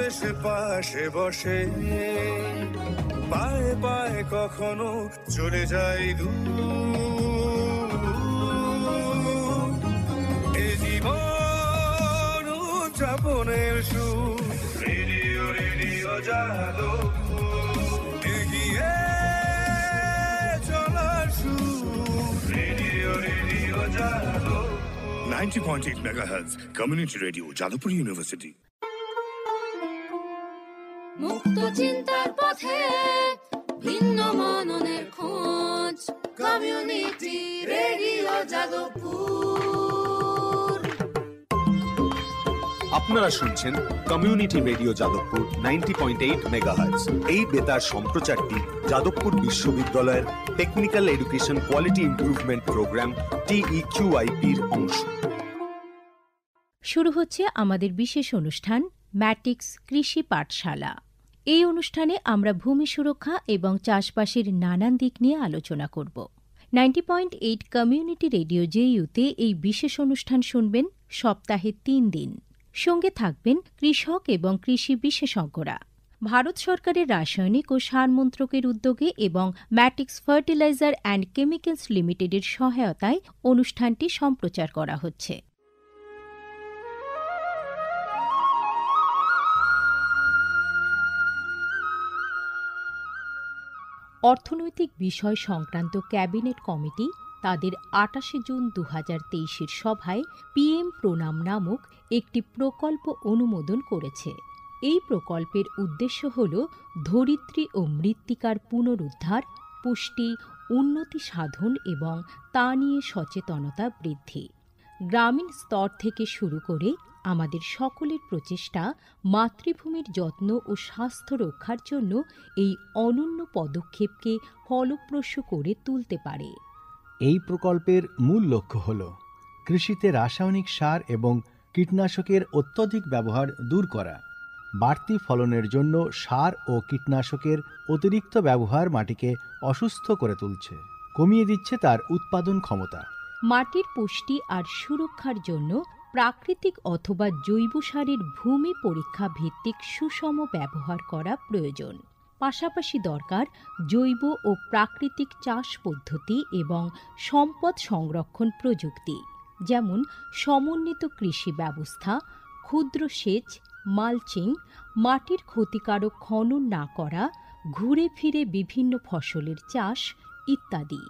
এসে পাশে বসে, পায়ে পায়ে কখনো চলে যায় দূর। এ জীবন উদযাপনের সুর, রেডিও রেডিও যাদবপুর, এগিয়ে চলার সুর, radio radio Jadavpur. 90.8 megahertz community radio, Jadavpur university. মুক্ত চিন্তার পথে ভিন্ন মননের খোঁজ, কমিউনিটি রেডিও যাদবপুর। আপনারা শুনছেন কমিউনিটি রেডিও যাদবপুর 90.8 মেগাহার্টজ। এই বেতার সম্প্রচারটি যাদবপুর বিশ্ববিদ্যালয়ের technical education quality improvement programme TEQIP-র অংশ। শুরু হচ্ছে আমাদের বিশেষ অনুষ্ঠান ম্যাটিক্স কৃষি পাঠশালা। এই অনুষ্ঠানে আমরা ভূমি সুরক্ষা এবং চাষবাসের নানান দিক নিয়ে আলোচনা করব। 90.8 কমিউনিটি রেডিও JU-তে এই বিশেষ অনুষ্ঠান শুনবেন সপ্তাহে 3 দিন। সঙ্গে থাকবেন কৃষক এবং কৃষি বিশেষজ্ঞরা। ভারত সরকারের রাসায়নিক ও সার মন্ত্রকের উদ্যোগে এবং ম্যাটিক্স ফার্টিলাইজার অ্যান্ড কেমিক্যালস লিমিটেডের সহায়তায় অনুষ্ঠানটি সম্প্রচার করা হচ্ছে। অর্থনৈতিক বিষয় সংক্রান্ত ক্যাবিনেট কমিটি তাদের 28 জুন 2023-এর সভায় PM প্রণাম নামক একটি প্রকল্প অনুমোদন করেছে। এই প্রকল্পের উদ্দেশ্য হল ধরিত্রী ও মৃত্তিকার পুনরুদ্ধার, পুষ্টি, উন্নতি সাধন এবং তা নিয়ে সচেতনতা বৃদ্ধি। গ্রামীণ স্তর থেকে শুরু করে আমাদের সকলের প্রচেষ্টা মাতৃভূমির যত্ন ও স্বাস্থ্য রক্ষার জন্য এই অনন্য পদক্ষেপকে ফলপ্রসূ করে তুলতে পারে। এই প্রকল্পের মূল লক্ষ্য হল কৃষিতে রাসায়নিক সার এবং কীটনাশকের অত্যধিক ব্যবহার দূর করা। বাড়তি ফলনের জন্য সার ও কীটনাশকের অতিরিক্ত ব্যবহার মাটিকে অসুস্থ করে তুলছে, কমিয়ে দিচ্ছে তার উৎপাদন ক্ষমতা। মাটির পুষ্টি আর সুরক্ষার জন্য প্রাকৃতিক অথবা জৈব সারের ভূমি পরীক্ষা ভিত্তিক সুষম ব্যবহার করা প্রয়োজন। পাশাপাশি দরকার জৈব ও প্রাকৃতিক চাষ পদ্ধতি এবং সম্পদ সংরক্ষণ প্রযুক্তি, যেমন সমন্বিত কৃষি ব্যবস্থা, ক্ষুদ্র সেচ, মালচিং, মাটির ক্ষতিকারক খনন না করা, ঘুরে ফিরে বিভিন্ন ফসলের চাষ ইত্যাদি।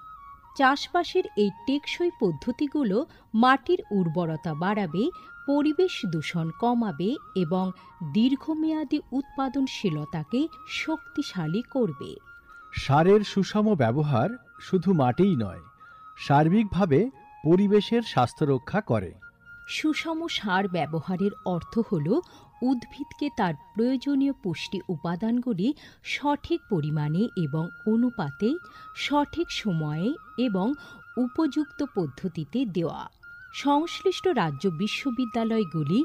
চাষবাসের এই টেকসই পদ্ধতিগুলো মাটির উর্বরতা বাড়াবে, পরিবেশ দূষণ কমাবে এবং দীর্ঘমেয়াদী উৎপাদনশীলতাকে শক্তিশালী করবে। সারের সুষম ব্যবহার শুধু মাটিই নয়, সার্বিকভাবে পরিবেশের স্বাস্থ্য রক্ষা করে। সুষম সার ব্যবহারের অর্থ হল উদ্ভিদকে তার প্রয়োজনীয় পুষ্টি উপাদানগুলি সঠিক পরিমাণে এবং অনুপাতে, সঠিক সময়ে এবং উপযুক্ত পদ্ধতিতে দেওয়া। সংশ্লিষ্ট রাজ্য বিশ্ববিদ্যালয়গুলি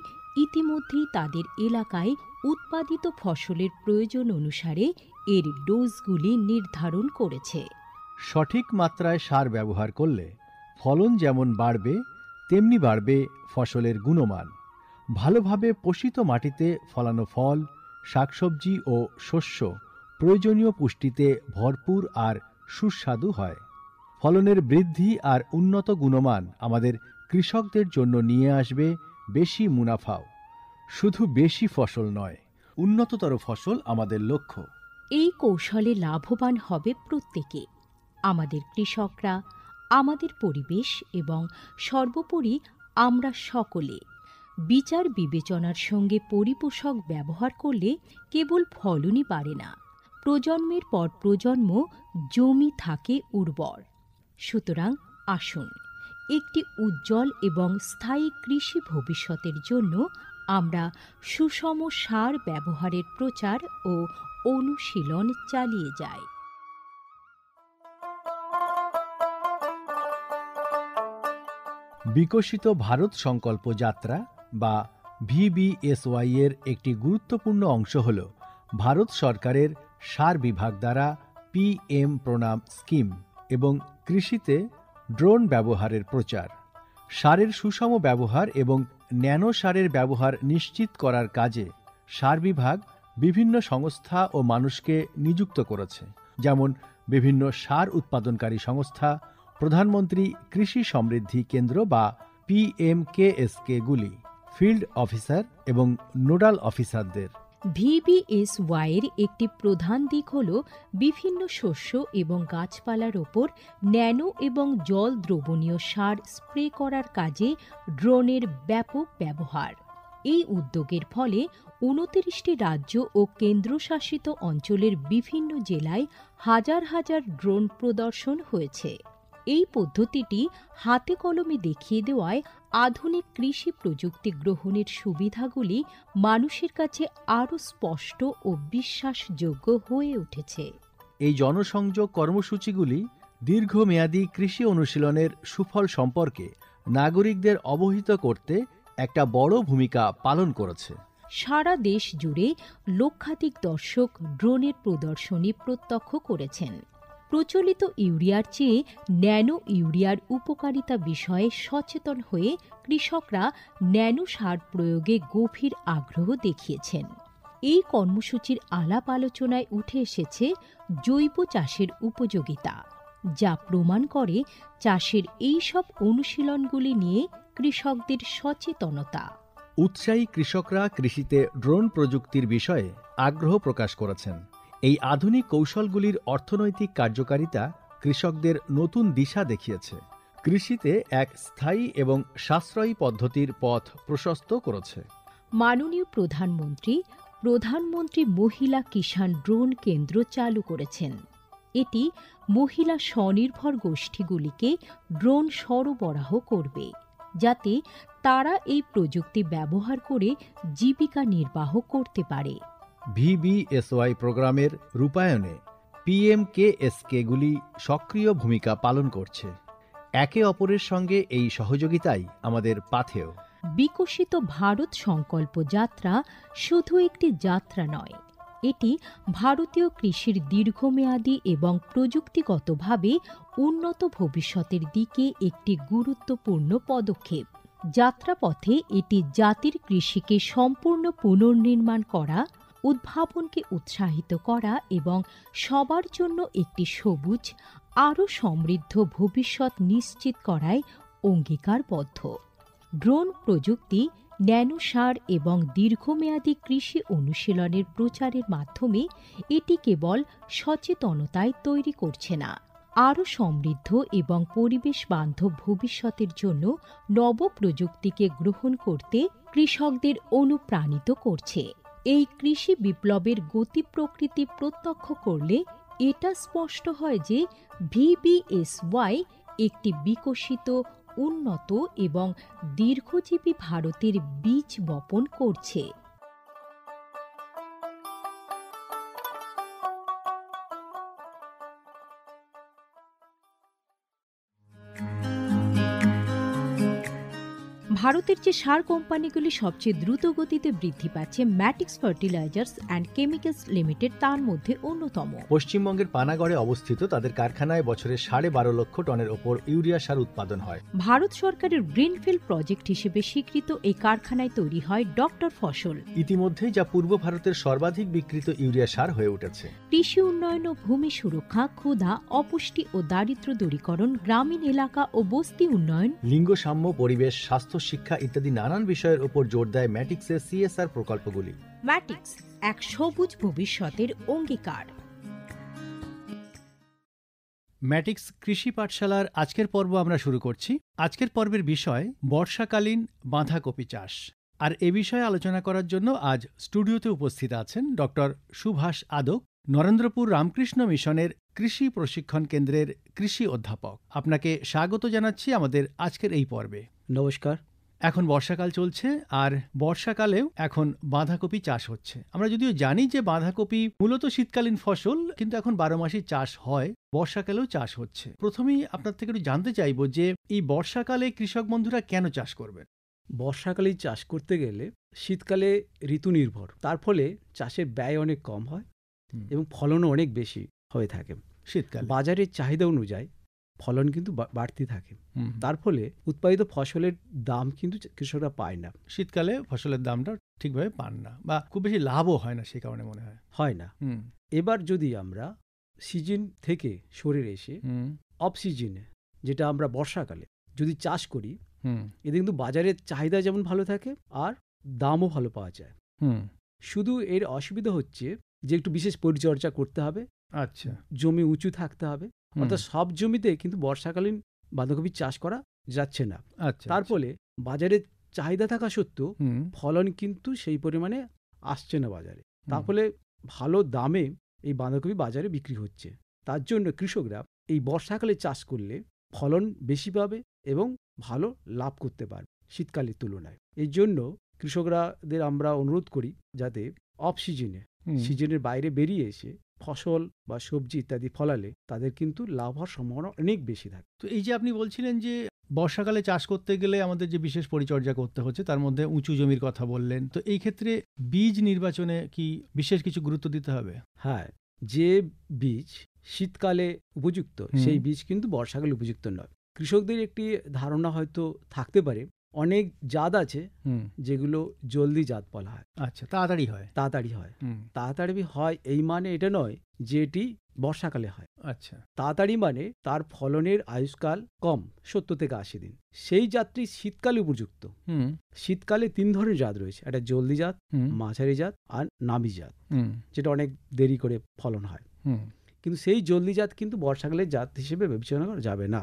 ইতিমধ্যেই তাদের এলাকায় উৎপাদিত ফসলের প্রয়োজন অনুসারে এর ডোজগুলি নির্ধারণ করেছে। সঠিক মাত্রায় সার ব্যবহার করলে ফলন যেমন বাড়বে, তেমনি বাড়বে ফসলের গুণমান। ভালোভাবে পোষিত মাটিতে ফলানো ফল, শাকসবজি ও শস্য প্রয়োজনীয় পুষ্টিতে ভরপুর আর সুস্বাদু হয়। ফলনের বৃদ্ধি আর উন্নত গুণমান আমাদের কৃষকদের জন্য নিয়ে আসবে বেশি মুনাফাও। শুধু বেশি ফসল নয়, উন্নততর ফসল আমাদের লক্ষ্য। এই কৌশলে লাভবান হবে প্রত্যেকে, আমাদের কৃষকরা, আমাদের পরিবেশ এবং সর্বোপরি আমরা সকলে। বিচার বিবেচনার সঙ্গে পরিপোষক ব্যবহার করলে কেবল ফলনই বাড়ে না, প্রজন্মের পর প্রজন্ম জমি থাকে উর্বর। সুতরাং আসুন, একটি উজ্জ্বল এবং স্থায়ী কৃষি ভবিষ্যতের জন্য আমরা সুষম সার ব্যবহারের প্রচার ও অনুশীলন চালিয়ে যাই। বিকশিত ভারত সংকল্প যাত্রা বা VBSY এর একটি গুরুত্বপূর্ণ অংশ হল ভারত সরকারের সার বিভাগ দ্বারা PM প্রণাম স্কিম এবং কৃষিতে ড্রোন ব্যবহারের প্রচার। সারের সুষম ব্যবহার এবং ন্যানো সারের ব্যবহার নিশ্চিত করার কাজে সার বিভাগ বিভিন্ন সংস্থা ও মানুষকে নিযুক্ত করেছে, যেমন বিভিন্ন সার উৎপাদনকারী সংস্থা, প্রধানমন্ত্রী কৃষি সমৃদ্ধি কেন্দ্র বা PMKSK-গুলি, ফিল্ড অফিসার এবং নোডাল অফিসারদের। VBSY এর একটি প্রধান দিক হল বিভিন্ন শস্য এবং গাছপালার ওপর ন্যানো এবং জল দ্রবণীয় সার স্প্রে করার কাজে ড্রোনের ব্যাপক ব্যবহার। এই উদ্যোগের ফলে ২৯টি রাজ্য ও কেন্দ্রশাসিত অঞ্চলের বিভিন্ন জেলায় হাজার হাজার ড্রোন প্রদর্শন হয়েছে। এই পদ্ধতিটি হাতে কলমে দেখিয়ে দেওয়ায় আধুনিক কৃষি প্রযুক্তি গ্রহণের সুবিধাগুলি মানুষের কাছে আরও স্পষ্ট ও বিশ্বাসযোগ্য হয়ে উঠেছে। এই জনসংযোগ কর্মসূচিগুলি দীর্ঘমেয়াদী কৃষি অনুশীলনের সুফল সম্পর্কে নাগরিকদের অবহিত করতে একটা বড় ভূমিকা পালন করেছে। সারা দেশ জুড়ে লক্ষাধিক দর্শক ড্রোনের প্রদর্শনী প্রত্যক্ষ করেছেন। প্রচলিত ইউরিয়ার চেয়ে ন্যানো ইউরিয়ার উপকারিতা বিষয়ে সচেতন হয়ে কৃষকরা ন্যানো সার প্রয়োগে গভীর আগ্রহ দেখিয়েছেন। এই কর্মসূচির আলাপ আলোচনায় উঠে এসেছে জৈব চাষের উপযোগিতা, যা প্রমাণ করে চাষের এই সব অনুশীলনগুলি নিয়ে কৃষকদের সচেতনতা। উৎসাহী কৃষকরা কৃষিতে ড্রোন প্রযুক্তির বিষয়ে আগ্রহ প্রকাশ করেছেন। এই আধুনিক কৌশলগুলির অর্থনৈতিক কার্যকারিতা কৃষকদের নতুন দিশা দেখিয়েছে, কৃষিতে এক স্থায়ী এবং সাশ্রয়ী পদ্ধতির পথ প্রশস্ত করেছে। মাননীয় প্রধানমন্ত্রী মহিলা কিষাণ ড্রোন কেন্দ্র চালু করেছেন। এটি মহিলা স্বনির্ভর গোষ্ঠীগুলিকে ড্রোন সরবরাহ করবে, যাতে তারা এই প্রযুক্তি ব্যবহার করে জীবিকা নির্বাহ করতে পারে। VBSY প্রোগ্রামের রূপায়ণে PMKSK-গুলি সক্রিয় ভূমিকা পালন করছে। একে অপরের সঙ্গে এই সহযোগিতাই আমাদের পাথেয়। বিকশিত ভারত সংকল্প যাত্রা শুধু একটি যাত্রা নয়, এটি ভারতীয় কৃষির দীর্ঘমেয়াদী এবং প্রযুক্তিগতভাবে উন্নত ভবিষ্যতের দিকে একটি গুরুত্বপূর্ণ পদক্ষেপ। যাত্রাপথে এটি জাতির কৃষিকে সম্পূর্ণ পুনর্নির্মাণ করা, উদ্ভাবনকে উৎসাহিত করা এবং সবার জন্য একটি সবুজ, আরও সমৃদ্ধ ভবিষ্যৎ নিশ্চিত করায় অঙ্গীকারবদ্ধ। ড্রোন প্রযুক্তি, ন্যানো সার এবং দীর্ঘমেয়াদী কৃষি অনুশীলনের প্রচারের মাধ্যমে এটি কেবল সচেতনতায় তৈরি করছে না, আরও সমৃদ্ধ এবং পরিবেশ বান্ধব ভবিষ্যতের জন্য নব প্রযুক্তিকে গ্রহণ করতে কৃষকদের অনুপ্রাণিত করছে। এই কৃষি বিপ্লবের গতি প্রকৃতি প্রত্যক্ষ করলে এটা স্পষ্ট হয় যে VBSY একটি বিকশিত, উন্নত এবং দীর্ঘজীবী ভারতের বীজ বপন করছে। ভারতের যে সার কোম্পানিগুলি সবচেয়ে দ্রুত গতিতে বৃদ্ধি পাচ্ছে, ম্যাটিক্স ফার্টিলাইজার্স অ্যান্ড কেমিক্যালস লিমিটেড তার মধ্যে অন্যতম। পশ্চিমবঙ্গের পানাগড়ে অবস্থিত তাদের কারখানায় বছরে 12.5 লক্ষ টনের ওপর ইউরিয়া সার উৎপাদন হয়। ভারত সরকারের গ্রিনফিল্ড প্রজেক্ট হিসেবে স্বীকৃত এই কারখানায় তৈরি হয় ডক্টর ফসল। ইতিমধ্যে যা পূর্ব ভারতের সর্বাধিক বিক্রিত ইউরিয়া সার হয়ে উঠেছে। কৃষি উন্নয়ন ও ভূমি সুরক্ষা, ক্ষুধা, অপুষ্টি ও দারিদ্র্য দূরীকরণ, গ্রামীণ এলাকা ও বস্তি উন্নয়ন, লিঙ্গ সাম্য, পরিবেশ, স্বাস্থ্য, শিক্ষা ইত্যাদি নানান বিষয়ের উপর জোর দেয় ম্যাটিক্সের CSR প্রকল্পগুলি। ম্যাটিক্স এক সবুজ ভবিষ্যতের অঙ্গীকার। ম্যাটিক্স কৃষি পাঠশালার আজকের পর্ব আমরা শুরু করছি। আজকের পর্বের বিষয় বর্ষাকালীন বাঁধাকপি চাষ। আর এ বিষয়ে আলোচনা করার জন্য আজ স্টুডিওতে উপস্থিত আছেন ডক্টর সুভাষ আদক, নরেন্দ্রপুর রামকৃষ্ণ মিশনের কৃষি প্রশিক্ষণ কেন্দ্রের কৃষি অধ্যাপক। আপনাকে স্বাগত জানাচ্ছি আমাদের আজকের এই পর্বে। নমস্কার। এখন বর্ষাকাল চলছে, আর বর্ষাকালেও এখন বাঁধাকপি চাষ হচ্ছে। আমরা যদিও জানি যে বাঁধাকপি মূলত শীতকালীন ফসল, কিন্তু এখন 12 মাসই চাষ হয়, বর্ষাকালেও চাষ হচ্ছে। প্রথমেই আপনার থেকে একটু জানতে চাইবো যে এই বর্ষাকালে কৃষক বন্ধুরা কেন চাষ করবেন? বর্ষাকালে চাষ করতে গেলে শীতকালে ঋতু নির্ভর, তার ফলে চাষের ব্যয় অনেক কম হয় এবং ফলনও অনেক বেশি হয়ে থাকে। শীতকালে বাজারের চাহিদা অনুযায়ী ফলন কিন্তু বাড়তি থাকে। হুম। তার ফলে উৎপাদিত ফসলের দাম কিন্তু কৃষকরা পায় না, শীতকালে ফসলের দামটা ঠিকভাবে পান না বা খুব বেশি লাভও হয় না, সেই কারণে মনে হয়। হয় না। হুম। এবার যদি আমরা সিজন থেকে সরে এসে হুম। অফ সিজনে, যেটা আমরা বর্ষাকালে যদি চাষ করি, হুম। এতে কিন্তু বাজারের চাহিদা যেমন ভালো থাকে আর দামও ভালো পাওয়া যায়। হুম। শুধু এর অসুবিধা হচ্ছে যে একটু বিশেষ পরিচর্যা করতে হবে, আচ্ছা। জমি উঁচু থাকতে হবে। হুম। অর্থাৎ সব জমিতে কিন্তু বর্ষাকালীন বাঁধাকপি চাষ করা যাচ্ছে না। আচ্ছা। তার ফলে বাজারে চাহিদা থাকা সত্ত্বেও হুম। ফলন কিন্তু সেই পরিমাণে আসছে না বাজারে। তার হুম। ফলে ভালো দামে এই বাঁধাকপি বাজারে বিক্রি হচ্ছে। তার জন্য কৃষকরা এই বর্ষাকালে চাষ করলে ফলন বেশি পাবে এবং ভালো লাভ করতে পারবে শীতকালের তুলনায়। এই জন্য কৃষকরাদের আমরা অনুরোধ করি যাতে অফ সিজনে, হুম। সিজনের বাইরে বেরিয়ে এসে ফসল বা সবজি ইত্যাদি ফলালে তাদের কিন্তু লাভ হওয়ার সম্ভাবনা অনেক বেশি থাকে। তো এই যে আপনি বলছিলেন যে বর্ষাকালে চাষ করতে গেলে আমাদের যে বিশেষ পরিচর্যা করতে হচ্ছে, তার মধ্যে উঁচু জমির কথা বললেন, তো এই ক্ষেত্রে বীজ নির্বাচনে কি বিশেষ কিছু গুরুত্ব দিতে হবে? হ্যাঁ, যে বীজ শীতকালে উপযুক্ত সেই বীজ কিন্তু বর্ষাকালে উপযুক্ত নয়। কৃষকদের একটি ধারণা হয়তো থাকতে পারে, অনেক জাত আছে হুম। যেগুলো জলদি জাত বলা হয়, আচ্ছা, তাড়াতাড়ি হয়। তাড়াতাড়ি হয়। হুম। তাড়াতাড়ি হয় এই মানে এটা নয় যে এটি বর্ষাকালে হয়। আচ্ছা। তাড়াতাড়ি মানে তার ফলনের আয়ুষ্কাল কম, 70 থেকে 80 দিন। সেই জাতটি শীতকালে উপযুক্ত। হুম। শীতকালে 3 ধরনের জাত রয়েছে, একটা জলদি জাত, হুম। মাঝারি জাত আর নামি জাত, হুম। যেটা অনেক দেরি করে ফলন হয়। হুম। কিন্তু সেই জলদি জাত কিন্তু বর্ষাকালের জাত হিসেবে বিবেচনা করা যাবে না,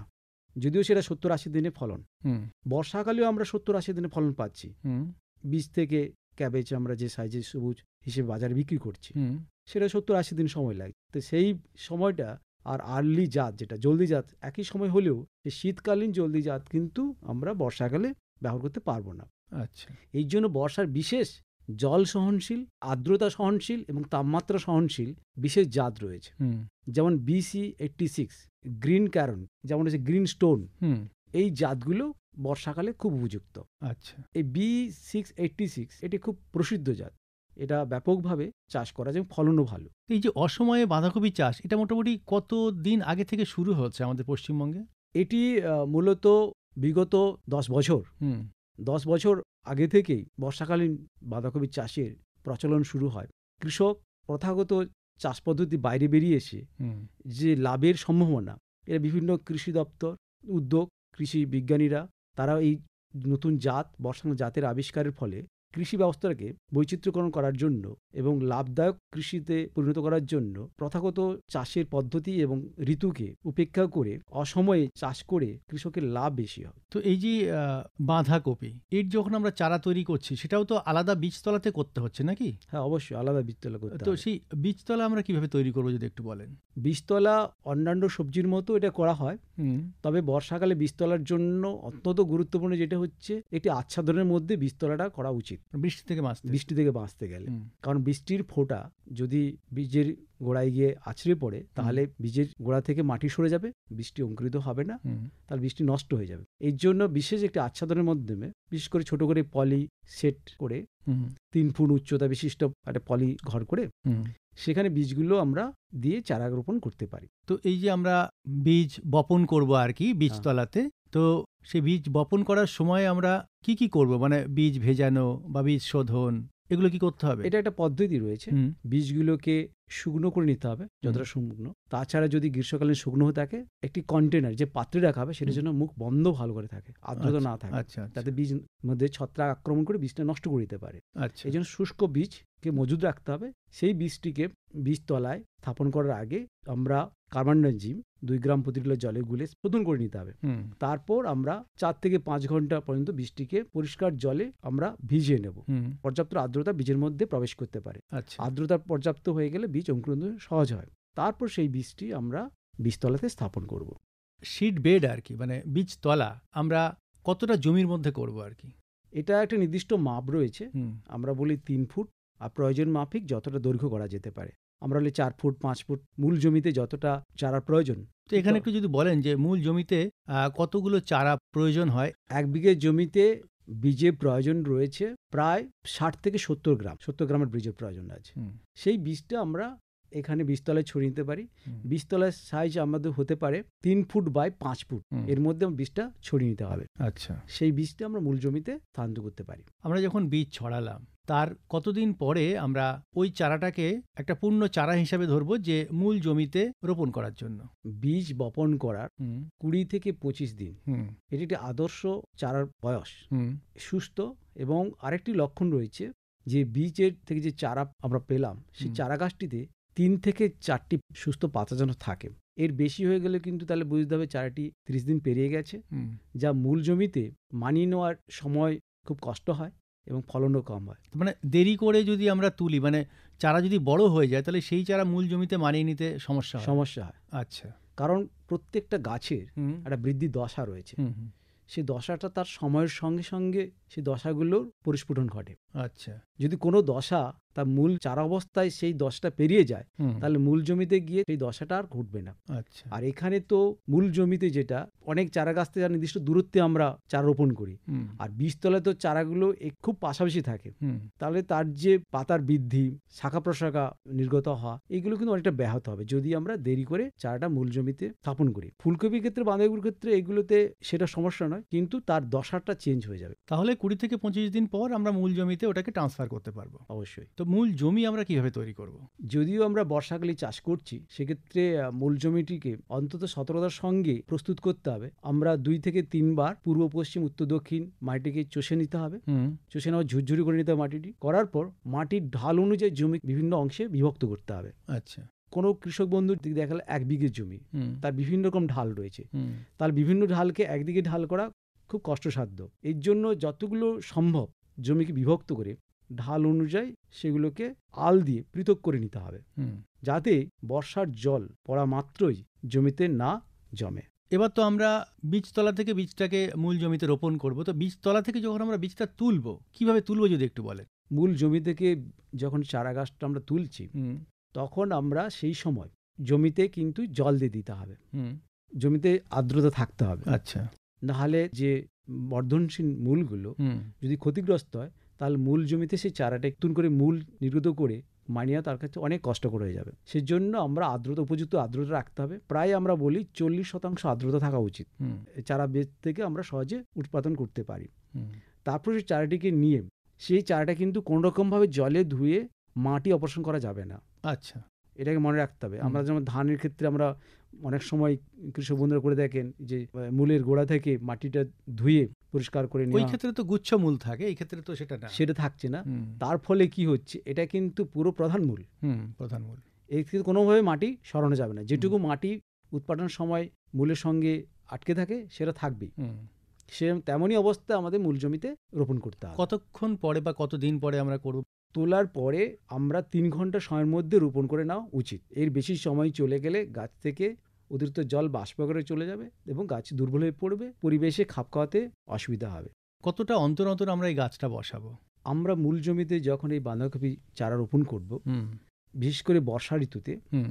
যদিও সেটা 70-80 দিনে ফলন। হুম। বর্ষাকালেও আমরা 70-80 দিনে ফলন পাচ্ছি। হুম। বীজ থেকে ক্যাবেজ আমরা যে সাইজে সবুজ হিসেবে বাজারে বিক্রি করছি, হুম। সেটা 70-80 দিন সময় লাগে। তো সেই সময়টা আর আর্লি জাত যেটা জলদি জাত একই সময় হলেও সেই শীতকালীন জলদি জাত কিন্তু আমরা বর্ষাকালে ব্যবহার করতে পারবো না। আচ্ছা। এই জন্য বর্ষার বিশেষ জল সহনশীল, আর্দ্রতা সহনশীল এবং তাপমাত্রা সহনশীল বিশেষ জাত রয়েছে, হুম। যেমন BC86, গ্রিন ক্যারন, যেমন হচ্ছে গ্রিন স্টোন। হুম। এই জাতগুলো বর্ষাকালে খুব উপযুক্ত। আচ্ছা। এই B686 এটি খুব প্রসিদ্ধ জাত, এটা ব্যাপকভাবে চাষ করা যায়, ফলনও ভালো। এই যে অসময়ে বাঁধাকপি চাষ, এটা মোটামুটি কত দিন আগে থেকে শুরু হচ্ছে আমাদের পশ্চিমবঙ্গে? এটি মূলত বিগত 10 বছর, হুম। 10 বছর আগে থেকেই বর্ষাকালীন বাঁধাকপি চাষের প্রচলন শুরু হয়। কৃষক প্রথাগত চাষ পদ্ধতি বাইরে বেরিয়ে এসে হুম। যে লাভের সম্ভাবনা, এরা বিভিন্ন কৃষি দপ্তর, উদ্যোগ, কৃষি বিজ্ঞানীরা তারা এই নতুন জাত, বর্ষাকালীন জাতের আবিষ্কারের ফলে কৃষি ব্যবস্থাকে বৈচিত্র্যকরণ করার জন্য এবং লাভদায়ক কৃষিতে পরিণত করার জন্য প্রথাগত চাষের পদ্ধতি এবং ঋতুকে উপেক্ষা করে অসময়ে চাষ করে কৃষকের লাভ বেশি হয়। তো এই যে বাঁধাকপি, এর যখন আমরা চারা তৈরি করছি, সেটাও তো আলাদা বীজতলাতে করতে হচ্ছে নাকি? হ্যাঁ, অবশ্যই আলাদা বীজতলা করতে তো হবে। সেই বীজতলা আমরা কিভাবে তৈরি করবো যদি একটু বলেন? বীজতলা অন্যান্য সবজির মতো এটা করা হয়, হুম। তবে বর্ষাকালে বীজতলার জন্য অত্যন্ত গুরুত্বপূর্ণ যেটা হচ্ছে একটি আচ্ছাদনের মধ্যে বীজতলাটা করা উচিত, বৃষ্টি থেকে বাঁচতে। বৃষ্টি থেকে বাঁচতে গেলে। হুম। কারণ বৃষ্টির ফোঁটা যদি বীজের গোড়ায় গিয়ে আছড়ে পড়ে, তাহলে বীজের গোড়া থেকে মাটি সরে যাবে, বৃষ্টি অঙ্কুরিত হবে না, হুম। তাহলে বৃষ্টি নষ্ট হয়ে যাবে। এই জন্য বিশেষ একটি আচ্ছাদনের মাধ্যমে, বিশেষ করে ছোট করে পলি সেট করে, হুম। 3 ফুট উচ্চতা বিশিষ্ট একটা পলি ঘর করে হুম। সেখানে বীজগুলো আমরা দিয়ে চারা রোপণ করতে পারি। তো এই যে আমরা বীজ বপন করব আর কি বীজতলাতে, তো সেই বীজ বপন করার সময় আমরা কি কি করব, মানে বীজ ভেজানো বা বীজ শোধন, এগুলো কি করতে হবে? এটা একটা পদ্ধতি রয়েছে। হুম। বীজগুলোকে শুকনো করে নিতে হবে যতটা শুকনো। তাছাড়া যদি গ্রীষ্মকালীন শুকনো হয়ে থাকে, একটি কন্টেনার যে পাত্রে রাখা হবে সেটার জন্য মুখ বন্ধ ভালো করে থাকে, আর্দ্রতা না থাকে, আচ্ছা। যাতে বীজ মধ্যে ছত্রাক আক্রমণ করে বীজটা নষ্ট করে দিতে পারে। আচ্ছা। এই জন্য শুষ্ক বীজকে মজুদ রাখতে হবে। সেই বীজটিকে বীজতলায় স্থাপন করার আগে আমরা কার্বনডাজিম 2 গ্রাম প্রতি লিটার জলে গুলে শোধন করে নিতে হবে। হুম। তারপর আমরা 4 থেকে 5 ঘন্টা পর্যন্ত বীজটিকে পরিষ্কার জলে আমরা ভিজিয়ে নেব। হুম। পর্যাপ্ত আর্দ্রতা বীজের মধ্যে প্রবেশ করতে পারে। আচ্ছা। আর্দ্রতা পর্যাপ্ত হয়ে গেলে বীজ অঙ্কুরোদ্গম সহজ হয়। তারপর সেই বীজটি আমরা বীজতলাতে স্থাপন করব। সিড বেড আর কি, মানে বীজতলা আমরা কতটা জমির মধ্যে করব আর কি? এটা একটা নির্দিষ্ট মাপ রয়েছে। হুম। আমরা বলি 3 ফুট, আর প্রয়োজন মাফিক যতটা দৈর্ঘ্য করা যেতে পারে। আমরা বলি 4 ফুট, 5 ফুট, মূল জমিতে যতটা চারার প্রয়োজন। তো এখানে একটু যদি বলেন যে মূল জমিতে কতগুলো চারা প্রয়োজন হয়? 1 বিঘে জমিতে বীজের প্রয়োজন রয়েছে প্রায় 60 থেকে 70 গ্রাম, 70 গ্রামের বীজের প্রয়োজন আছে। হুম। সেই বীজটা আমরা এখানে বীজতলায় ছড়িয়ে নিতে পারি। হুম। বীজতলার সাইজ আমাদের হতে পারে 3 ফুট বাই 5 ফুট, হুম। এর মধ্যে বীজটা ছড়িয়ে নিতে হবে। আচ্ছা, সেই বীজটা আমরা মূল জমিতে স্থানান্তর করতে পারি। আমরা যখন বীজ ছড়ালাম তার কতদিন পরে আমরা ওই চারাটাকে একটা পূর্ণ চারা হিসাবে ধরবো যে মূল জমিতে রোপণ করার জন্য? বীজ বপন করার হুম 20 থেকে 25 দিন, হুম এটি একটি আদর্শ চারার বয়স। হুম সুস্থ এবং আরেকটি লক্ষণ রয়েছে যে বীজের থেকে যে চারা আমরা পেলাম সেই হুম। চারা গাছটিতে 3 থেকে 4টি সুস্থ পাতা যেন থাকে। এর বেশি হয়ে গেলে কিন্তু তাহলে বুঝতে হবে চারাটি 30 দিন পেরিয়ে গেছে, হুম। যা মূল জমিতে মানিয়ে নেওয়ার সময় খুব কষ্ট হয় এবং ফলনও কম হয়। মানে দেরি করে যদি আমরা তুলি, মানে চারা যদি বড় হয়ে যায় তাহলে সেই চারা মূল জমিতে মানিয়ে নিতে সমস্যা হয়। সমস্যা হয়, আচ্ছা। কারণ প্রত্যেকটা গাছের হুম একটা বৃদ্ধি দশা রয়েছে। হুম হুম। সেই দশাটা তার সময়ের সঙ্গে সঙ্গে সেই দশাগুলোর পরিস্ফুটন ঘটে। আচ্ছা। যদি কোনো দশা তার মূল চারা অবস্থায় সেই দশাটা পেরিয়ে যায় হুম। তাহলে মূল জমিতে গিয়ে সেই দশাটা আর ঘটবে না। আচ্ছা। আর এখানে তো মূল জমিতে যেটা অনেক চারা গাছ থেকে নির্দিষ্ট দূরত্বে আমরা চারা রোপণ করি, হুম আর বীজতলায় তো চারাগুলো খুব পাশাপাশি থাকে, হুম তাহলে তার যে পাতার বৃদ্ধি, শাখা প্রশাখা নির্গত হওয়া, এগুলো কিন্তু অনেকটা ব্যাহত হবে যদি আমরা দেরি করে চারাটা মূল জমিতে স্থাপন করি। ফুলকপির ক্ষেত্রে, বাঁধাকপির ক্ষেত্রে এগুলোতে সেটা সমস্যা নয়, কিন্তু তার দশাটা চেঞ্জ হয়ে যাবে। তাহলে 20 থেকে 25 দিন পর আমরা মূল জমিতে ওটাকে ট্রান্সফার করতে পারবো। অবশ্যই। তো মূল জমি আমরা কিভাবে তৈরি করব? যদিও আমরা বর্ষাকালে চাষ করছি, সেক্ষেত্রে মূল জমিটিকে অন্তত সতর্কতার সঙ্গে প্রস্তুত করতে হবে। আমরা 2 থেকে 3 বার পূর্ব, পশ্চিম, উত্তর, দক্ষিণ মাটিকে চষে নিতে হবে। হুম চষে নেওয়া, ঝুরঝুরি করে নিতে হবে মাটিটি। করার পর মাটির ঢাল অনুযায়ী জমি বিভিন্ন অংশে বিভক্ত করতে হবে। আচ্ছা। কোনো কৃষক বন্ধুর দিকে দেখালে 1 বিঘে জমি, হুম তার বিভিন্ন রকম ঢাল রয়েছে, হুম তার বিভিন্ন ঢালকে একদিকে ঢাল করা খুব কষ্টসাধ্য। এর জন্য যতগুলো সম্ভব জমিকে বিভক্ত করে ঢাল অনুযায়ী সেগুলোকে আল দিয়ে পৃথক করে নিতে হবে, হুম। যাতে বর্ষার জল পড়া মাত্রই জমিতে না জমে। এবার তো আমরা বীজতলা থেকে বীজটাকে মূল জমিতে রোপণ করব, তো বীজতলা থেকে যখন আমরা বীজটা তুলবো কিভাবে তুলবো যদি একটু বলেন। মূল জমি থেকে যখন চারা গাছটা আমরা তুলছি হুম তখন আমরা সেই সময় জমিতে কিন্তু জল দিয়ে দিতে হবে, হুম। জমিতে আর্দ্রতা থাকতে হবে। আচ্ছা। নাহলে যে বর্ধনশীল মূলগুলো হুম যদি ক্ষতিগ্রস্ত হয় তাহলে মূল জমিতে সেই চারাটা নতুন করে মূল নির্গত করে মানিয়া তার কাছে অনেক কষ্টকর হয়ে যাবে। সেজন্য আমরা আর্দ্রতা, উপযুক্ত আর্দ্রতা রাখতে হবে। প্রায় আমরা বলি 40% আর্দ্রতা থাকা উচিত, হুম চারা বীজ থেকে আমরা সহজে উৎপাদন করতে পারি। হুম। তারপর সেই চারাটিকে নিয়ে সেই চারাটা কিন্তু কোনোরকমভাবে জলে ধুয়ে মাটি অপারেশন করা যাবে না, আচ্ছা। এটাকে মনে রাখতে হবে। আমরা যেমন ধানের ক্ষেত্রে আমরা অনেক সময় কৃষক বন্ধুরা করে দেখেন যে মূলের গোড়া থেকে মাটিটা ধুয়ে পরিষ্কার করে ওই নেওয়া, ক্ষেত্রে তো গুচ্ছ মূল থাকে, এই ক্ষেত্রে তো সেটা না। সেটা থাকছে না। হুম তার ফলে কি হচ্ছে, এটা কিন্তু পুরো প্রধান মূল, হুম। প্রধান মূল। এর থেকে কোনোভাবে মাটি সরানো যাবে না। যেটুকু মাটি উৎপাদন সময় মূলের সঙ্গে আটকে থাকে সেটা থাকবেই। হুম। সে তেমনই অবস্থা আমাদের মূল জমিতে রোপণ করতে হবে। কতক্ষণ পরে বা কতদিন পরে আমরা করব? তোলার পরে আমরা 3 ঘন্টা সময়ের মধ্যে রোপণ করে নেওয়া উচিত। এর বেশি সময় চলে গেলে গাছ থেকে অতিরিক্ত জল বাষ্প করে চলে যাবে এবং গাছ দুর্বল হয়ে পড়বে, পরিবেশে খাপ খাওয়াতে অসুবিধা হবে। কতটা অন্তর অন্তর আমরা এই গাছটা বসাবো? আমরা মূল জমিতে যখন এই বাঁধাকপি চারা রোপণ করব, হুম বিশেষ করে বর্ষা ঋতুতে, হুম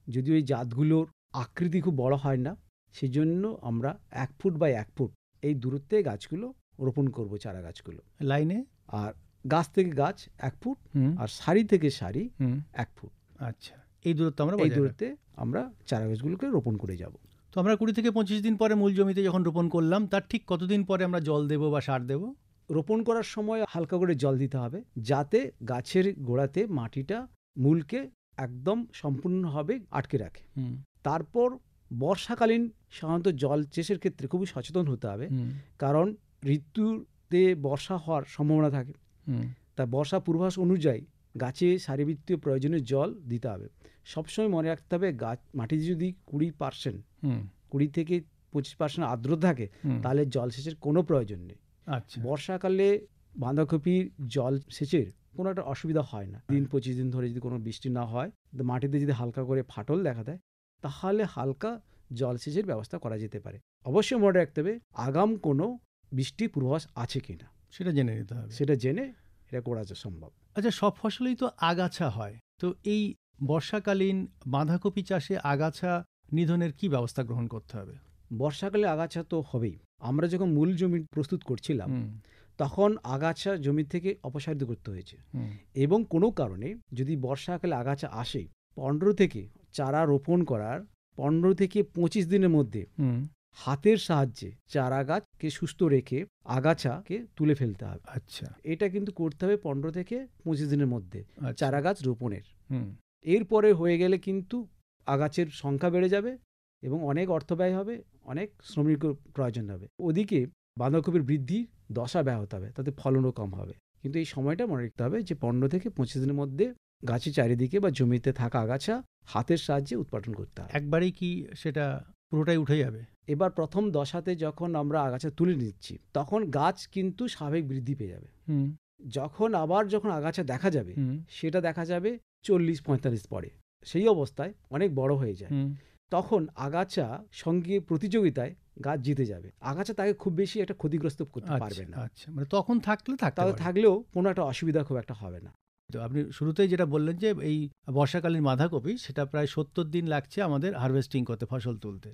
যদিও এই জাতগুলোর আকৃতি খুব বড় হয় না, সেজন্য আমরা 1 ফুট বাই 1 ফুট এই দূরত্বে গাছগুলো রোপণ করব, চারা গাছগুলো। লাইনে? আর গাছ থেকে গাছ 1 ফুট, হুম আর সারি থেকে সারি হুম। 1 ফুট, আচ্ছা। এই দূরত্ব আমরা এই বজায় রাখবো। দূরত্বে আমরা চারা গাছগুলোকে রোপণ করে যাব। তো আমরা 20 থেকে 25 দিন পরে মূল জমিতে যখন রোপণ করলাম তার ঠিক কতদিন পরে আমরা জল দেব বা সার দেব? রোপণ করার সময় হালকা করে জল দিতে হবে, যাতে গাছের গোড়াতে মাটিটা মূলকে একদম সম্পূর্ণভাবে আটকে রাখে। হুম তারপর বর্ষাকালীন সাধারণত জল সেচের ক্ষেত্রে খুবই সচেতন হতে হবে, হুম কারণ ঋতুতে বর্ষা হওয়ার সম্ভাবনা থাকে। হুম তা বর্ষা পূর্বাভাস অনুযায়ী গাছে সারিবৃত্তীয় প্রয়োজনীয় জল দিতে হবে। সবসময় মনে রাখতে হবে গাছ মাটিতে যদি 20% হুম 20 থেকে 25% আর্দ্রতা থাকে হুম। তাহলে জলসেচের কোনো প্রয়োজন নেই। আচ্ছা। বর্ষাকালে বাঁধাকপির জল সেচের কোনো একটা অসুবিধা হয় না। 25 দিন ধরে যদি কোনো বৃষ্টি না হয়, তো মাটিতে যদি হালকা করে ফাটল দেখা দেয়, তাহলে হালকা জলসেচের ব্যবস্থা করা যেতে পারে। অবশ্যই মনে রাখতে হবে আগাম কোনো বৃষ্টির পূর্বাভাস আছে কিনা, সেটা জেনে নিতে হবে। সেটা জেনে এটা করা সম্ভব। আচ্ছা, সব ফসলেই তো আগাছা হয়, তো এই বর্ষাকালীন বাঁধাকপি চাষে আগাছা নিধনের কি ব্যবস্থা গ্রহণ করতে হবে? বর্ষাকালে আগাছা তো হবেই। আমরা যখন মূল জমি প্রস্তুত করছিলাম হুম তখন আগাছা জমি থেকে অপসারিত করতে হয়েছে, হুম এবং কোনো কারণে যদি বর্ষাকালে আগাছা আসে 15 থেকে চারা রোপণ করার 15 থেকে 25 দিনের মধ্যে হাতের সাহায্যে চারা গাছকে সুস্থ রেখে আগাছাকে তুলে ফেলতে হবে। আচ্ছা, এটা কিন্তু করতে হবে 15 থেকে 25 দিনের মধ্যে আচ্ছা। চারা গাছ রোপণের। হুম, এরপরে হয়ে গেলে কিন্তু আগাছের সংখ্যা বেড়ে যাবে এবং অনেক অর্থ ব্যয় হবে, অনেক শ্রমিকের প্রয়োজন হবে। ওদিকে বাঁধাকপির বৃদ্ধির দশা ব্যাহত হবে, তাতে ফলনও কম হবে। কিন্তু এই সময়টা মনে রাখতে হবে যে 15 থেকে 25 দিনের মধ্যে গাছের চারিদিকে বা জমিতে থাকা আগাছা হাতের সাহায্যে উৎপাদন করতে হবে। একবারেই কি সেটা পুরোটাই উঠে যাবে? এবার প্রথম দশাতে যখন আমরা আগাছা তুলে নিচ্ছি তখন গাছ কিন্তু স্বাভাবিক বৃদ্ধি পেয়ে যাবে। হুম, যখন আগাছা দেখা যাবে হুম, সেটা দেখা যাবে 40-45 পরে, সেই অবস্থায় অনেক বড় হয়ে যায়। হুম। তখন আগাছা সঙ্গে প্রতিযোগিতায় গাছ জিতে যাবে। আগাছা তাকে খুব বেশি একটা ক্ষতিগ্রস্ত করতে পারবে না। আচ্ছা, মানে তখন থাকতে তাহলে পারে। থাকলেও কোনো একটা অসুবিধা খুব একটা হবে না। তো আপনি শুরুতেই যেটা বললেন যে এই বর্ষাকালীন বাঁধাকপি সেটা প্রায় 70 দিন লাগছে আমাদের হারভেস্টিং করতে, ফসল তুলতে।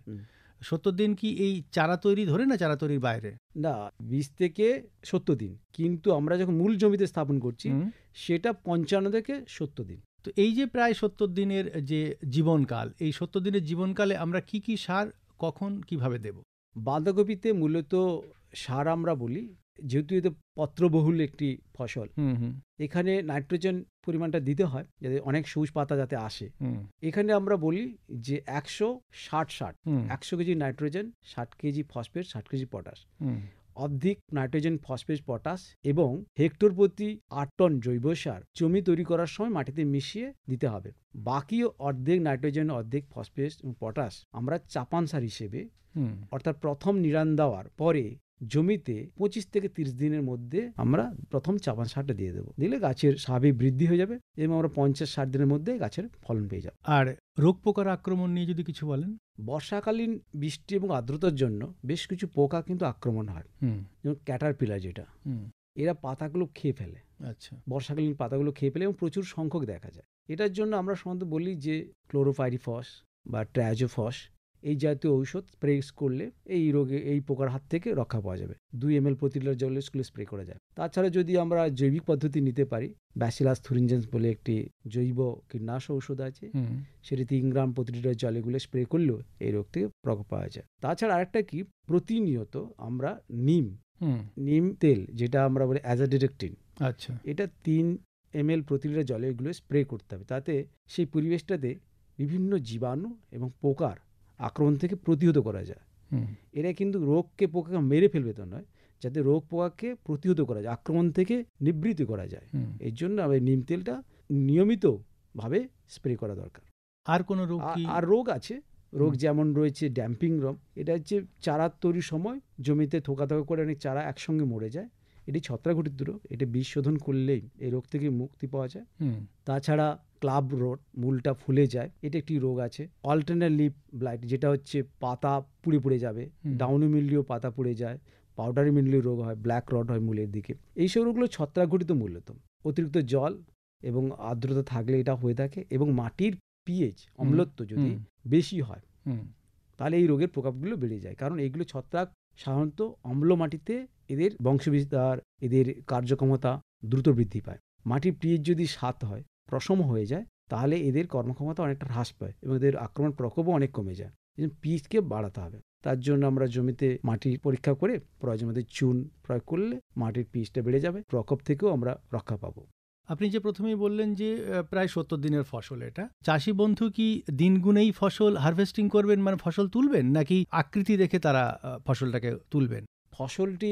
70 দিন কি এই চারা তৈরি ধরে না চারা তৈরির বাইরে? না, 20 থেকে 70 দিন, কিন্তু আমরা যখন মূল জমিতে স্থাপন করছি হুম। সেটা 55 থেকে 70 দিন। তো এই যে প্রায় 70 দিনের যে জীবনকাল, এই 70 দিনের জীবনকালে আমরা কি কি সার কখন কিভাবে দেব? বাঁধাকপিতে মূলত সার আমরা বলি, যেহেতু এতে পত্রবহুল একটি ফসল, হুম, হুম, এখানে নাইট্রোজেন পরিমাণটা দিতে হয় যাতে অনেক সবুজ পাতা যাতে আসে। হুম, এখানে আমরা বলি যে 160-60, হুম, 100 kg nitrogen, 60 kg phosphate, 60 kg potash, হুম, অর্ধেক নাইট্রোজেন, ফসফেট, পটাশ এবং হেক্টর প্রতি 8 টন জৈব সার জমি তৈরি করার সময় মাটিতে মিশিয়ে দিতে হবে। বাকি অর্ধেক নাইট্রোজেন, অর্ধেক ফসফেট এবং পটাশ আমরা চাপান সার হিসেবে, হুম। অর্থাৎ প্রথম নিড়ান দেওয়ার পরে জমিতে 25 থেকে 30 দিনের মধ্যে আমরা প্রথম চাপান সারটা দিয়ে দেবো। দিলে গাছের স্বাভাবিক বৃদ্ধি হয়ে যাবে এবং আমরা 50-60 দিনের মধ্যে গাছের ফলন পেয়ে যাব। আর রোগ পোকার আক্রমণ নিয়ে যদি কিছু বলেন? বর্ষাকালীন বৃষ্টি এবং আর্দ্রতার জন্য বেশ কিছু পোকা কিন্তু আক্রমণ হয়, হুম, যেমন ক্যাটারপিলার, যেটা হুম, এরা পাতাগুলো খেয়ে ফেলে। আচ্ছা, বর্ষাকালীন পাতাগুলো খেয়ে ফেলে এবং প্রচুর সংখ্যক দেখা যায়। এটার জন্য আমরা সাধারণত বলি যে ক্লোরোপাইরিফস বা ট্রায়োজোফস এই জাতীয় ঔষধ স্প্রে করলে এই রোগে, এই পোকার হাত থেকে রক্ষা পাওয়া যাবে। 2 ml প্রতি লিটার জলে স্কুলে স্প্রে করা যায়। তাছাড়া যদি আমরা জৈবিক পদ্ধতি নিতে পারি, ব্যাসিলাস থুরিনজেন্স বলে একটি জৈব কীটনাশক ঔষধ আছে, হুম, সেটি 3 গ্রাম প্রতি লিটার জলে গুলে স্প্রে করলেও এই রোগ থেকে প্রকোপ পাওয়া যায়। তাছাড়া আরেকটা কি, প্রতিনিয়ত আমরা হুম, নিম তেল, যেটা আমরা বলি অ্যাজাডিরেকটিন, আচ্ছা, এটা 3 ml প্রতি লিটার জলে এগুলো স্প্রে করতে হবে। তাতে সেই পরিবেশটাতে বিভিন্ন জীবাণু এবং পোকার আক্রমণ থেকে প্রতিহত করা যায়। হুম, এরা কিন্তু রোগকে, পোকাকে মেরে ফেলবে তো নয়, যাতে রোগ পোকাকে প্রতিহত করা যায়, আক্রমণ থেকে নিবৃত্তি করা যায়। হুম। এর জন্য আমাদের নিম তেলটা নিয়মিতভাবে স্প্রে করা দরকার। আর কোনো রোগ কি? আর রোগ আছে, রোগ যেমন রয়েছে ড্যাম্পিং রোগ। এটা হচ্ছে চারা তৈরির সময় জমিতে থোকা করে অনেক চারা একসঙ্গে মরে যায়। এটি ছত্রাকঘটিত রোগ, এটি বিষ শোধন করলেই এই রোগ থেকে মুক্তি পাওয়া যায়। হুম, তাছাড়া ক্লাব রোড, মূলটা ফুলে যায়, এটা একটি রোগ আছে। অল্টারনেট লিফ ব্লাইট, যেটা হচ্ছে পাতা পুড়ে যাবে, ডাউনি মিল্ডিউ, পাতা পুড়ে যায়, পাউডারি মিল্ডিউ রোগ হয়, ব্ল্যাক রড হয় মূলের দিকে। এইসব রোগগুলো ছত্রাকঘটিত মূলত। অতিরিক্ত জল এবং আর্দ্রতা থাকলে এটা হয়ে থাকে, এবং মাটির পিএইচ, অম্লত্ব যদি বেশি হয় হুম, তাহলে এই রোগের প্রকোপগুলো বেড়ে যায়। কারণ এইগুলো ছত্রাক সাধারণত অম্ল মাটিতে এদের বংশবিস্তার, এদের কার্যক্ষমতা দ্রুত বৃদ্ধি পায়। মাটির পিএইচ যদি 7 হয়, প্রশম হয়ে যায়, তাহলে এদের কর্মক্ষমতা অনেকটা হ্রাস পায় এবং এদের আক্রমণ প্রকোপও অনেক কমে যায়। এই জন্য পিএইচকে বাড়াতে হবে। তার জন্য আমরা জমিতে মাটির পরীক্ষা করে প্রয়োজন মতো চুন প্রয়োগ করলে মাটির পিএইচটা বেড়ে যাবে, প্রকোপ থেকেও আমরা রক্ষা পাবো। আপনি যে প্রথমেই বললেন যে প্রায় 70 দিনের ফসল, এটা চাষি বন্ধু কি দিন গুনেই ফসল হারভেস্টিং করবেন, মানে ফসল তুলবেন, নাকি আকৃতি দেখে তারা ফসলটাকে তুলবেন? ফসলটি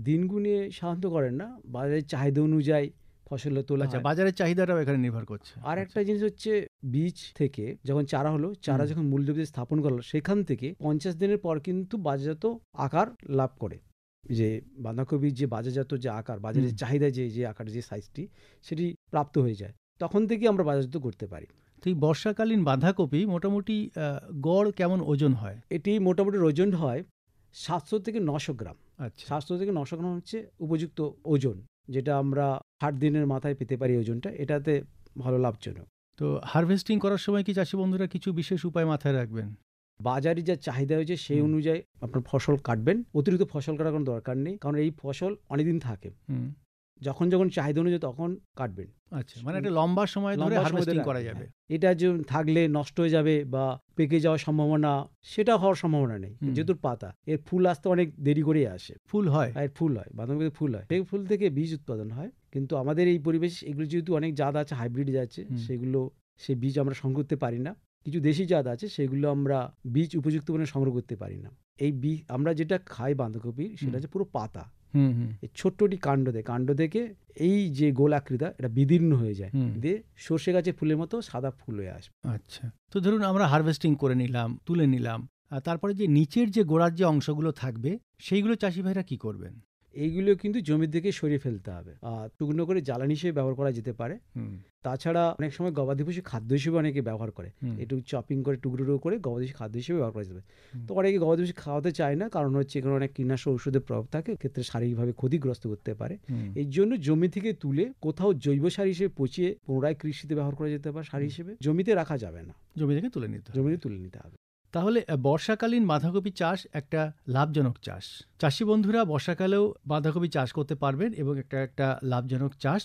দিনগুণে সাধারণত করেন না, বাজারের চাহিদা অনুযায়ী ফসল তোলা আচ্ছা, হয়। বাজারের চাহিদাটাও এখানে নির্ভর করছে। আর একটা জিনিস হচ্ছে, বীজ থেকে যখন চারা হলো, চারা যখন মূল জমিতে স্থাপন করলো, সেখান থেকে 50 দিনের পর কিন্তু বাজারজাত আকার লাভ করে। যে বাঁধাকপির যে বাজারজাত যে আকার, বাজারের চাহিদা যে আকার, যে সাইজটি, সেটি প্রাপ্ত হয়ে যায়, তখন থেকে আমরা বাজারজাত করতে পারি। তো এই বর্ষাকালীন বাঁধাকপি মোটামুটি গড় কেমন ওজন হয়? এটি মোটামুটি ওজন হয় 700 থেকে 900 গ্রাম। আচ্ছা, 700 থেকে 900 গ্রাম হচ্ছে উপযুক্ত ওজন, যেটা আমরা 60 দিনের মাথায় পেতে পারি ওজনটা। এটাতে ভালো লাভজনক। তো হারভেস্টিং করার সময় কি চাষি বন্ধুরা কিছু বিশেষ উপায় মাথায় রাখবেন? বাজারে যা চাহিদা হয়েছে সেই অনুযায়ী আপনার ফসল কাটবেন। অতিরিক্ত ফসল কাটার কোনো দরকার নেই, কারণ এই ফসল অনেকদিন থাকে। যখন যখন চাহিদা অনুযায়ী তখন কাটবেন। আচ্ছা, মানে একটা লম্বা সময় ধরে লম্বা সময় হারভেস্টিং ধরে করা রাখবেন, যাবে। হ্যাঁ। এটা যে থাকলে নষ্ট হয়ে যাবে বা পেকে যাওয়ার সম্ভাবনা, সেটা হওয়ার সম্ভাবনা নেই। যেহেতু পাতা, এর ফুল আসতে অনেক দেরি করে আসে। ফুল হয়, আর ফুল হয়, বাঁধাকপিতে ফুল হয়, সেই ফুল থেকে বীজ উৎপাদন হয়। কিন্তু আমাদের এই পরিবেশ, এগুলো যেহেতু অনেক জাত আছে, হাইব্রিড যাচ্ছে, সেগুলো সেই বীজ আমরা সংগ্রহ করতে পারি না। কিছু দেশি জাত আছে, সেগুলো আমরা বীজ উপযুক্ত মানে সংগ্রহ করতে পারি না। এই বীজ আমরা যেটা খাই বাঁধাকপি, সেটা হচ্ছে পুরো পাতা। এই ছোট্টটি কাণ্ড থেকে এই যে গোল আকৃতি, এটা বিদীর্ণ হয়ে যায়, দিয়ে সর্ষে গাছের ফুলের মতো সাদা ফুল হয়ে আসবে। আচ্ছা, তো ধরুন আমরা হারভেস্টিং করে নিলাম, তুলে নিলাম, আর তারপরে যে নিচের যে গোড়ার যে অংশগুলো থাকবে, সেইগুলো চাষি ভাইরা কি করবেন? এইগুলো কিন্তু জমি থেকে সরিয়ে ফেলতে হবে, আর শুকনো করে জ্বালানি হিসেবে ব্যবহার করা যেতে পারে। তাছাড়া অনেক সময় গবাদি পশু খাদ্য হিসেবে অনেকে ব্যবহার করে, একটু চপিং করে টুকরো করে গবাদি পশু খাদ্য হিসেবে ব্যবহার করা যেতে পারে। তো অনেকে গবাদি পশু খাওয়াতে চায় না, কারণ হচ্ছে এখানে অনেক কীটনাশক ওষুধের প্রভাব থাকে, ক্ষেত্রে শারীরিকভাবে ক্ষতিগ্রস্ত করতে পারে। এই জন্য জমি থেকে তুলে কোথাও জৈব সার হিসেবে পচিয়ে পুনরায় কৃষিতে ব্যবহার করা যেতে পারে। সার হিসেবে জমিতে রাখা যাবে না, জমি থেকে তুলে নিতে হবে। তাহলে বর্ষাকালীন বাঁধাকপি চাষ একটা লাভজনক চাষ। চাষি বন্ধুরা বর্ষাকালেও বাঁধাকপি চাষ করতে পারবেন এবং একটা লাভজনক চাষ,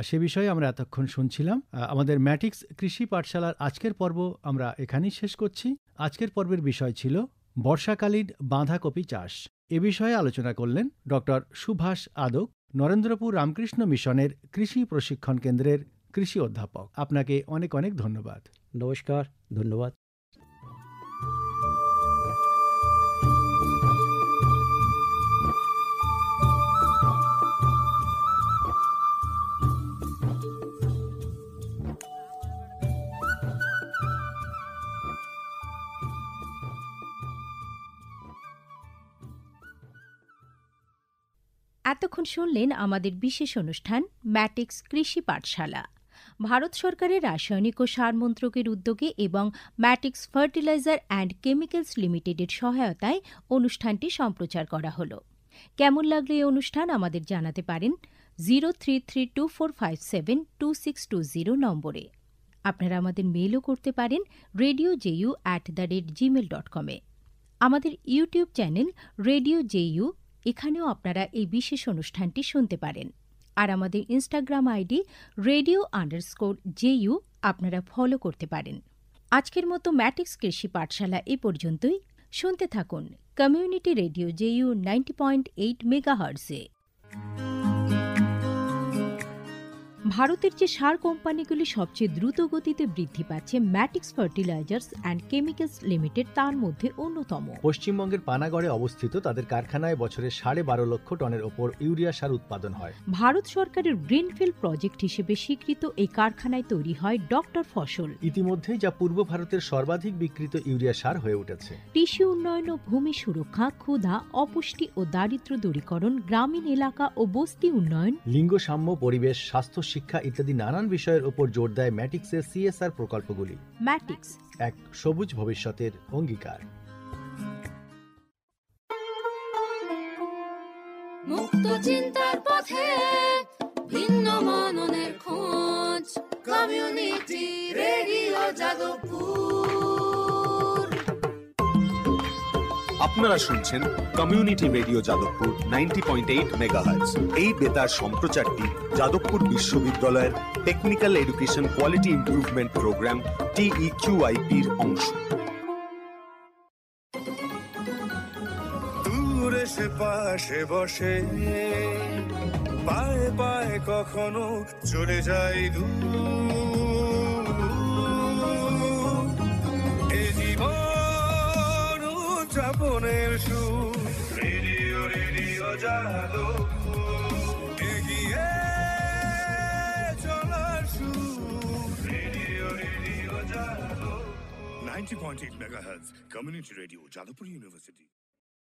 সে বিষয়ে আমরা এতক্ষণ শুনছিলাম। আমাদের ম্যাটিক্স কৃষি পাঠশালার আজকের পর্ব আমরা এখানেই শেষ করছি। আজকের পর্বের বিষয় ছিল বর্ষাকালীন বাঁধাকপি চাষ। এ বিষয়ে আলোচনা করলেন ডক্টর সুভাষ আদক, নরেন্দ্রপুর রামকৃষ্ণ মিশনের কৃষি প্রশিক্ষণ কেন্দ্রের কৃষি অধ্যাপক। আপনাকে অনেক অনেক ধন্যবাদ। নমস্কার, ধন্যবাদ। এতক্ষণ শুনলেন আমাদের বিশেষ অনুষ্ঠান ম্যাটিক্স কৃষি পাঠশালা। ভারত সরকারের রাসায়নিক ও সার মন্ত্রকের উদ্যোগে এবং ম্যাটিক্স ফার্টিলাইজার অ্যান্ড কেমিক্যালস লিমিটেডের সহায়তায় অনুষ্ঠানটি সম্প্রচার করা হল। কেমন লাগলো এই অনুষ্ঠান আমাদের জানাতে পারেন 0332457262 নম্বরে। আপনারা আমাদের মেইলও করতে পারেন radioju@gmail.com-এ। আমাদের ইউটিউব চ্যানেল রেডিও জেইউ, এখানেও আপনারা এই বিশেষ অনুষ্ঠানটি শুনতে পারেন। আর আমাদের ইনস্টাগ্রাম আইডি radio_JU আপনারা ফলো করতে পারেন। আজকের মতো ম্যাটিক্স কৃষি পাঠশালা এ পর্যন্তই। শুনতে থাকুন কমিউনিটি রেডিও জেইউ 90.8 মেগাহার্টজে। ভারতের যে সার কোম্পানিগুলি সবচেয়ে দ্রুত গতিতে বৃদ্ধি পাচ্ছে ম্যাটিক্স ফার্টিলাইজার্স অ্যান্ড কেমিক্যালস লিমিটেড তার মধ্যে অন্যতম। পশ্চিমবঙ্গের পানাগড়ে অবস্থিত তাদের কারখানায় বছরে 12.5 লক্ষ টনের ওপর ইউরিয়া সার উৎপাদন হয়। ভারত সরকারের গ্রিনফিল্ড প্রজেক্ট হিসেবে স্বীকৃত এই কারখানায় তৈরি হয় ডক্টর ফসল। ইতিমধ্যে যা পূর্ব ভারতের সর্বাধিক বিক্রিত ইউরিয়া সার হয়ে উঠেছে। কৃষি উন্নয়ন ও ভূমি সুরক্ষা, ক্ষুধা, অপুষ্টি ও দারিদ্র্য দূরীকরণ, গ্রামীণ এলাকা ও বস্তি উন্নয়ন, লিঙ্গ সাম্য, পরিবেশ, স্বাস্থ্য, শিক্ষা ইত্যাদি নানান বিষয়ের উপর জোর দেয় ম্যাটিক্সের সিএসআর প্রকল্পগুলি। ম্যাটিক্স এক সবুজ ভবিষ্যতের অঙ্গীকার। মুক্ত চিন্তার পথে ভিন্ন মননের খোঁজ, কমিউনিটি রেডিও যাদবপুর। আপনারা শুনছেন কমিউনিটি রেডিও যাদবপুর 90.8 মেগাহার্টজ। এই বেতার সম্প্রচারটি যাদবপুর বিশ্ববিদ্যালয়ের technical education quality improvement programme TEQIP-র অংশ। দূরে সে পাশে বসে, পায়ে পায়ে কখনো চলে যায় দূর। এ জীবন উদযাপনের সুর, রেডিও রেডিও যাদবপুর। এগিয়ে চলার সুর, radio radio Jadavpur. 90.8 megahertz community radio Jadavpur university.